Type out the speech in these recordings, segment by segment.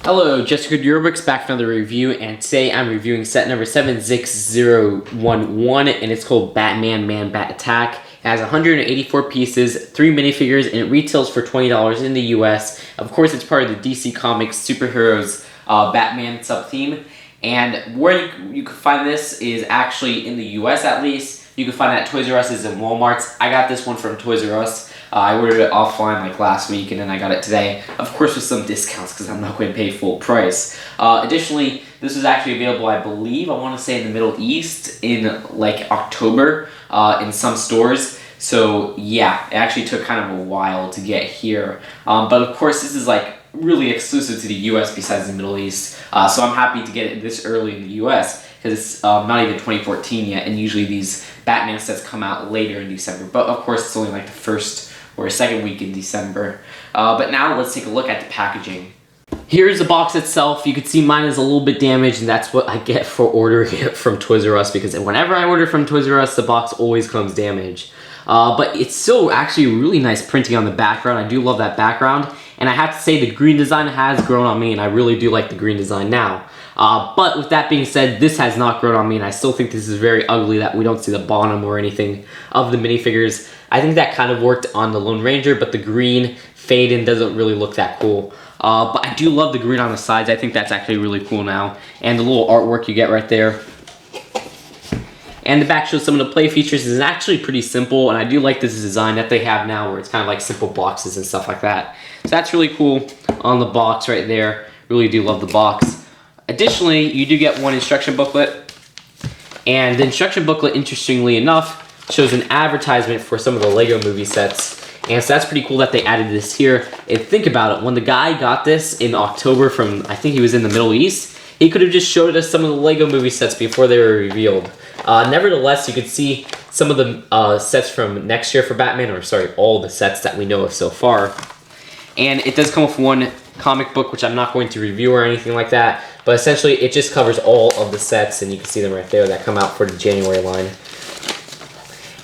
Hello, Jessica Durbrooks back for another review, and today I'm reviewing set number 76011, and it's called Batman Man-Bat Attack. It has 184 pieces, 3 minifigures, and it retails for $20 in the US. Of course, it's part of the DC Comics Superheroes Batman sub-theme, and where you can find this is actually in the US at least. You can find it at Toys R Us and Walmart's. I got this one from Toys R Us. I ordered it offline like last week, and then I got it today. Of course with some discounts because I'm not going to pay full price. Additionally, this is actually available, I believe, I want to say in the Middle East in like October in some stores. So yeah, it actually took kind of a while to get here. But of course this is like really exclusive to the US besides the Middle East. So I'm happy to get it this early in the US because it's not even 2014 yet, and usually these Batman sets come out later in December. But of course it's only like the first or second week in December. But now let's take a look at the packaging. Here's the box itself. You can see mine is a little bit damaged, and that's what I get for ordering it from Toys R Us, because whenever I order from Toys R Us, the box always comes damaged. But it's still actually really nice printing on the background. I do love that background, and I have to say the green design has grown on me, and I really do like the green design now. But with that being said, this has not grown on me, and I still think this is very ugly that we don't see the bottom or anything of the minifigures. I think that kind of worked on the Lone Ranger, but the green fade-in doesn't really look that cool. But I do love the green on the sides. I think that's actually really cool now. And the little artwork you get right there. And the back shows some of the play features. It's actually pretty simple, and I do like this design that they have now where it's kind of like simple boxes and stuff like that. So that's really cool on the box right there. Really do love the box. Additionally, you do get one instruction booklet. And the instruction booklet, interestingly enough, shows an advertisement for some of the Lego movie sets. And so that's pretty cool that they added this here. And think about it, when the guy got this in October from, I think he was in the Middle East, he could have just showed us some of the Lego movie sets before they were revealed. Nevertheless, you could see some of the sets from next year for Batman, or sorry, all the sets that we know of so far. And it does come with one comic book, which I'm not going to review or anything like that, but essentially it just covers all of the sets, and you can see them right there that come out for the January line.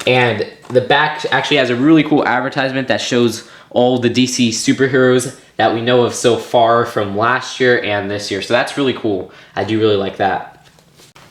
And the back actually has a really cool advertisement that shows all the DC superheroes that we know of so far from last year and this year. So that's really cool. I do really like that.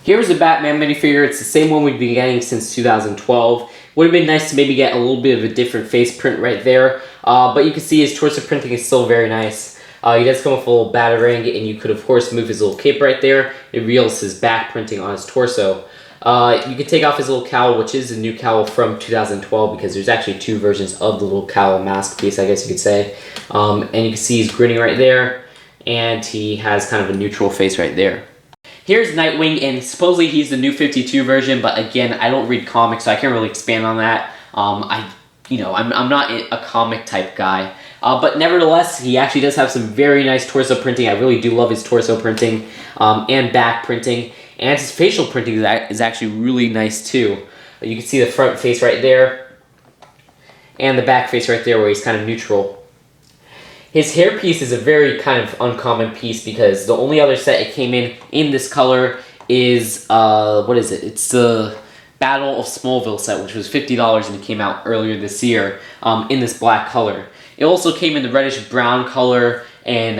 Here's the Batman minifigure. It's the same one we've been getting since 2012. Would have been nice to maybe get a little bit of a different face print right there. But you can see his torso printing is still very nice. He does come with a little batarang, and you could of course move his little cape right there. It reveals his back printing on his torso. You can take off his little cowl, which is a new cowl from 2012, because there's actually 2 versions of the little cowl mask piece, I guess you could say. And you can see he's grinning right there, and he has kind of a neutral face right there. Here's Nightwing, and supposedly he's the new 52 version, but again, I don't read comics, so I can't really expand on that. I'm not a comic type guy. But nevertheless, he actually does have some very nice torso printing. I really do love his torso printing and back printing. And his facial printing is actually really nice too. You can see the front face right there, and the back face right there where he's kind of neutral. His hairpiece is a very kind of uncommon piece, because the only other set it came in this color is, what is it? It's the Battle of Smallville set, which was $50, and it came out earlier this year in this black color. It also came in the reddish brown color in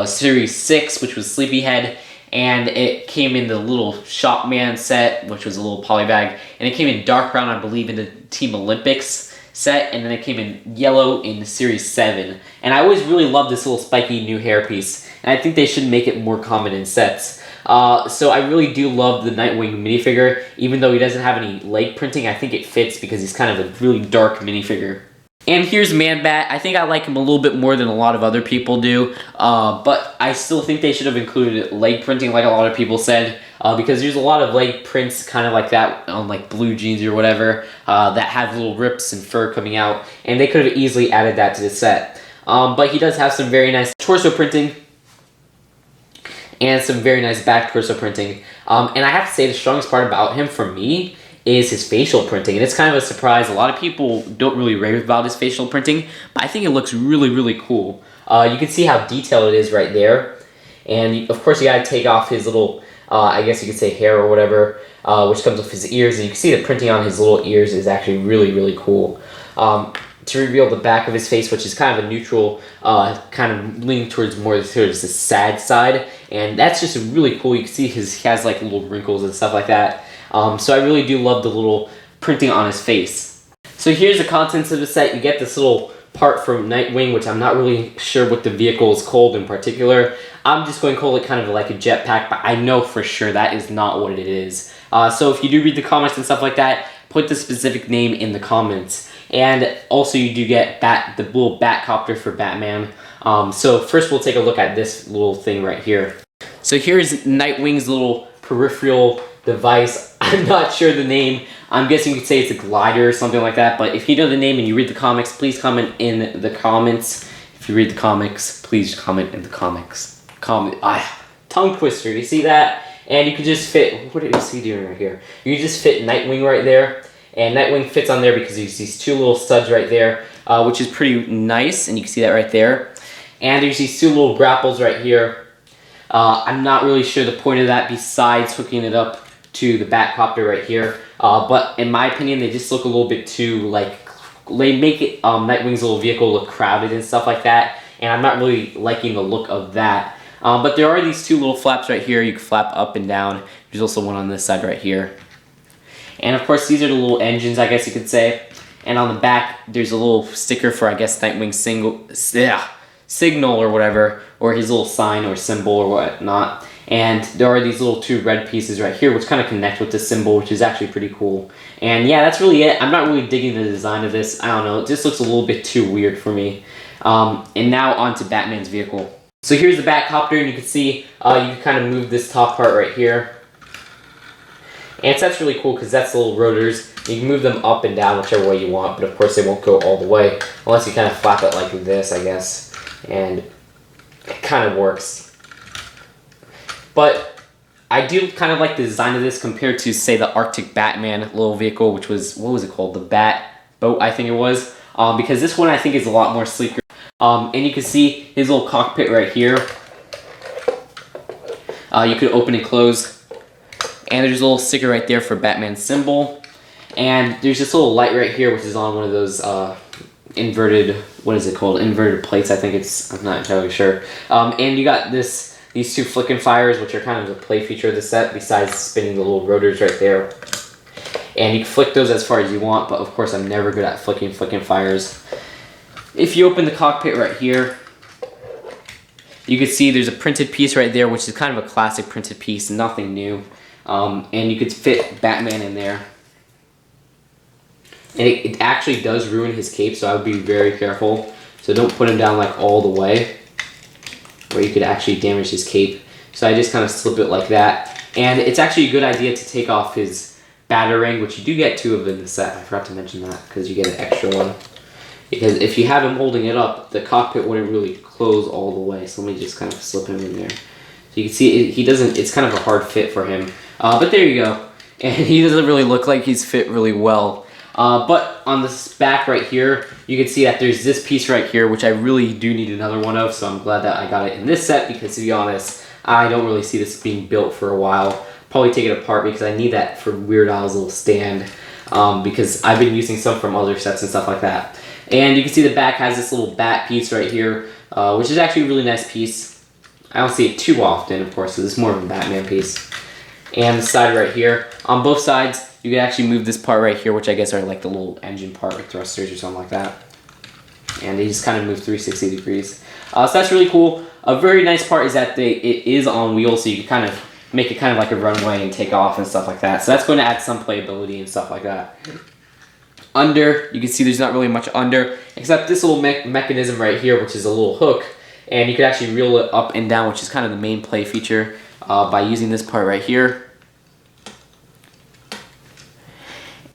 Series 6, which was Sleepyhead. And it came in the little Shopman set, which was a little polybag. And it came in dark brown, I believe, in the Team Olympics set. And then it came in yellow in Series 7. And I always really loved this little spiky new hairpiece. And I think they should make it more common in sets. So I really do love the Nightwing minifigure. Even though he doesn't have any leg printing, I think it fits because he's kind of a really dark minifigure. And here's Man-Bat. I think I like him a little bit more than a lot of other people do, but I still think they should have included leg printing like a lot of people said, because there's a lot of leg prints kind of like that on like blue jeans or whatever that have little rips and fur coming out, and they could have easily added that to the set. But he does have some very nice torso printing and some very nice back torso printing. And I have to say the strongest part about him for me is his facial printing, and it's kind of a surprise. A lot of people don't really rave about his facial printing, but I think it looks really, really cool. You can see how detailed it is right there, and of course you gotta take off his little, I guess you could say hair or whatever, which comes with his ears, and you can see the printing on his little ears is actually really, really cool. to reveal the back of his face, which is kind of a neutral, kind of leaning towards towards the sad side, and that's just really cool. You can see he has like little wrinkles and stuff like that. So I really do love the little printing on his face. So here's the contents of the set. You get this little part from Nightwing, which I'm not really sure what the vehicle is called in particular. I'm just going to call it kind of like a jetpack, but I know for sure that is not what it is. So if you do read the comments and stuff like that, put the specific name in the comments. And also you do get the little Batcopter for Batman. So first we'll take a look at this little thing right here. So here's Nightwing's little peripheral device. I'm not sure the name. I'm guessing you could say it's a glider or something like that, but if you know the name and you read the comics, please comment in the comments. If you read the comics, please comment in the comics. Tongue twister, you see that? And you could just fit, what is he doing right here? You can just fit Nightwing right there, and Nightwing fits on there because there's these two little studs right there, which is pretty nice, and you can see that right there. And there's these two little grapples right here. I'm not really sure the point of that besides hooking it up to the Batcopter right here. But in my opinion, they just look a little bit too, like, they make it Nightwing's little vehicle look crowded and stuff like that, and I'm not really liking the look of that. But there are these two little flaps right here. You can flap up and down. There's also one on this side right here. And of course, these are the little engines, I guess you could say. And on the back, there's a little sticker for, I guess, Nightwing's signal or whatever, or his little sign or symbol or whatnot. And there are these little two red pieces right here, which kind of connect with the symbol, which is actually pretty cool. And yeah, that's really it. I'm not really digging the design of this. I don't know. It just looks a little bit too weird for me. And now on to Batman's vehicle. So here's the Batcopter, and you can see you can kind of move this top part right here. And that's really cool because that's the little rotors. You can move them up and down whichever way you want, but of course they won't go all the way unless you kind of flap it like this, I guess. And it kind of works. But I do kind of like the design of this compared to, say, the Arctic Batman little vehicle, which was, what was it called? The Bat Boat, I think it was. Because this one I think is a lot more sleeker. And you can see his little cockpit right here. You could open and close. And there's a little sticker right there for Batman's symbol. And there's this little light right here, which is on one of those inverted, what is it called? Inverted plates, I think it's, I'm not entirely sure. And you got these two flicking fires, which are kind of the play feature of the set, besides spinning the little rotors right there. And you can flick those as far as you want, but of course I'm never good at flicking fires. If you open the cockpit right here, you can see there's a printed piece right there, which is kind of a classic printed piece, nothing new. And you could fit Batman in there. And it actually does ruin his cape, so I would be very careful. So don't put him down like all the way, where you could actually damage his cape. So I just kind of slip it like that. And it's actually a good idea to take off his batarang, which you do get two of in the set. I forgot to mention that because you get an extra one. Because if you have him holding it up, the cockpit wouldn't really close all the way. So let me just kind of slip him in there. So you can see he doesn't, it's kind of a hard fit for him. But there you go. And he doesn't really look like he's fit really well. But on this back right here, you can see that there's this piece right here, which I really do need another one of, so I'm glad that I got it in this set, because to be honest, I don't really see this being built for a while. Probably take it apart because I need that for Weird Al's little stand, because I've been using some from other sets and stuff like that. And you can see the back has this little bat piece right here, which is actually a really nice piece. I don't see it too often, of course, because it's more of a Batman piece. And the side right here, on both sides, you can actually move this part right here, which I guess are like the little engine part or thrusters or something like that. And they just kind of move 360 degrees. So that's really cool. A very nice part is that it is on wheels, so you can kind of make it kind of like a runway and take off and stuff like that. So that's going to add some playability and stuff like that. Under, you can see there's not really much under, except this little mechanism right here, which is a little hook. And you can actually reel it up and down, which is kind of the main play feature by using this part right here.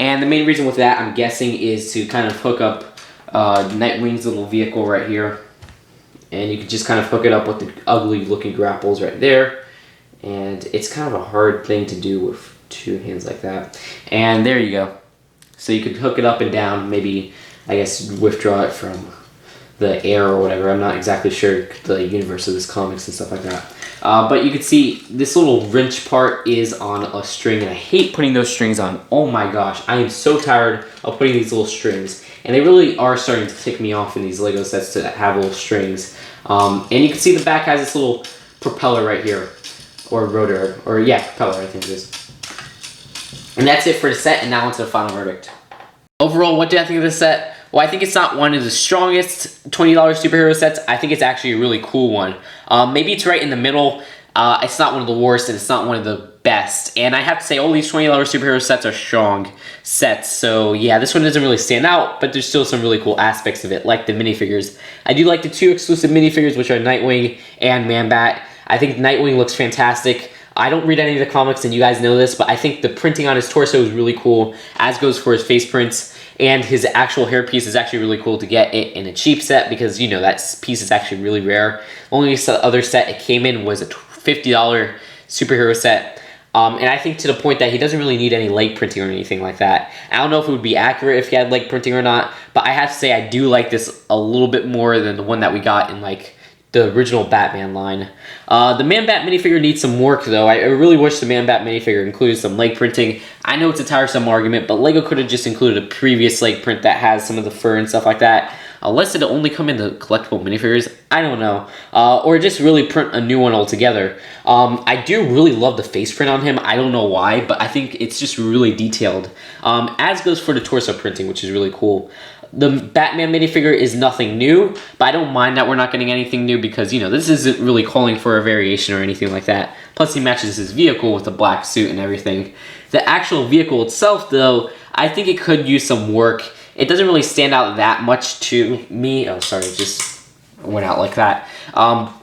And the main reason with that, I'm guessing, is to kind of hook up Nightwing's little vehicle right here. And you can just kind of hook it up with the ugly looking grapples right there. And it's kind of a hard thing to do with two hands like that. And there you go. So you could hook it up and down, maybe, I guess, withdraw it from the air or whatever. I'm not exactly sure the universe of this comics and stuff like that. But you can see this little wrench part is on a string, and I hate putting those strings on. Oh my gosh, I am so tired of putting these little strings. And they really are starting to tick me off in these Lego sets to have little strings. And you can see the back has this little propeller right here. Or rotor, or yeah, propeller I think it is. And that's it for the set, and now onto the final verdict. Overall, what do I think of this set? Well, I think it's not one of the strongest $20 superhero sets. I think it's actually a really cool one. Maybe it's right in the middle. It's not one of the worst, and it's not one of the best. And I have to say, all these $20 superhero sets are strong sets. So yeah, this one doesn't really stand out, but there's still some really cool aspects of it, like the minifigures. I do like the 2 exclusive minifigures, which are Nightwing and Man-Bat. I think Nightwing looks fantastic. I don't read any of the comics, and you guys know this, but I think the printing on his torso is really cool, as goes for his face prints, and his actual hairpiece is actually really cool to get it in a cheap set, because, you know, that piece is actually really rare. Only other set it came in was a $50 superhero set, and I think to the point that he doesn't really need any leg printing or anything like that. I don't know if it would be accurate if he had leg printing or not, but I have to say I do like this a little bit more than the one that we got in, like, the original Batman line. The Man-Bat minifigure needs some work, though. I really wish the Man-Bat minifigure included some leg printing. I know it's a tiresome argument, but Lego could have just included a previous leg print that has some of the fur and stuff like that. Unless it only come in the collectible minifigures, I don't know. Or just really print a new one altogether. I do really love the face print on him. I don't know why, but I think it's just really detailed. As goes for the torso printing, which is really cool. The Batman minifigure is nothing new, but I don't mind that we're not getting anything new because, you know, this isn't really calling for a variation or anything like that. Plus, he matches his vehicle with the black suit and everything. The actual vehicle itself, though, I think it could use some work. It doesn't really stand out that much to me. Oh, sorry, just went out like that.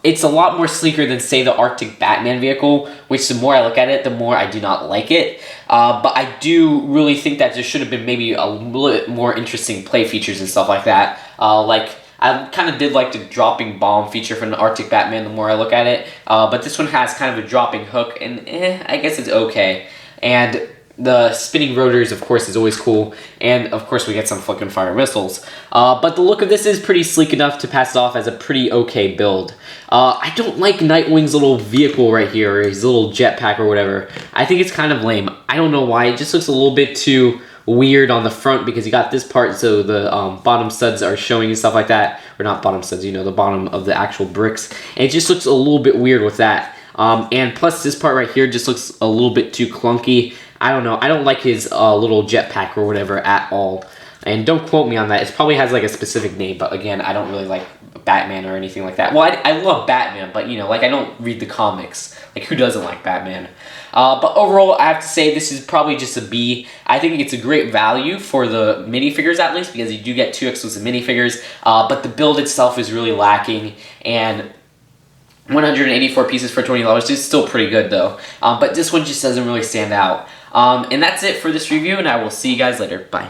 It's a lot more sleeker than, say, the Arctic Batman vehicle, which the more I look at it, the more I do not like it. But I do really think that there should have been maybe a little bit more interesting play features and stuff like that. Like, I kind of did like the dropping bomb feature from the Arctic Batman the more I look at it. But this one has kind of a dropping hook, and I guess it's okay. And the spinning rotors, of course, is always cool. And, of course, we get some flick fire missiles. But the look of this is pretty sleek enough to pass it off as a pretty okay build. I don't like Nightwing's little vehicle right here, or his little jetpack or whatever. I think it's kind of lame. I don't know why. It just looks a little bit too weird on the front because you got this part so the bottom studs are showing and stuff like that. Or not bottom studs, you know, the bottom of the actual bricks. And it just looks a little bit weird with that. And plus this part right here just looks a little bit too clunky. I don't know. I don't like his little jetpack or whatever at all. And don't quote me on that. It probably has like a specific name, but again, I don't really like Batman or anything like that. Well, I love Batman, but you know, like I don't read the comics. Like who doesn't like Batman? But overall, I have to say this is probably just a B. I think it's a great value for the minifigures at least because you do get 2 exclusive minifigures. But the build itself is really lacking and 184 pieces for $20 is still pretty good though. But this one just doesn't really stand out. And that's it for this review, and I will see you guys later. Bye.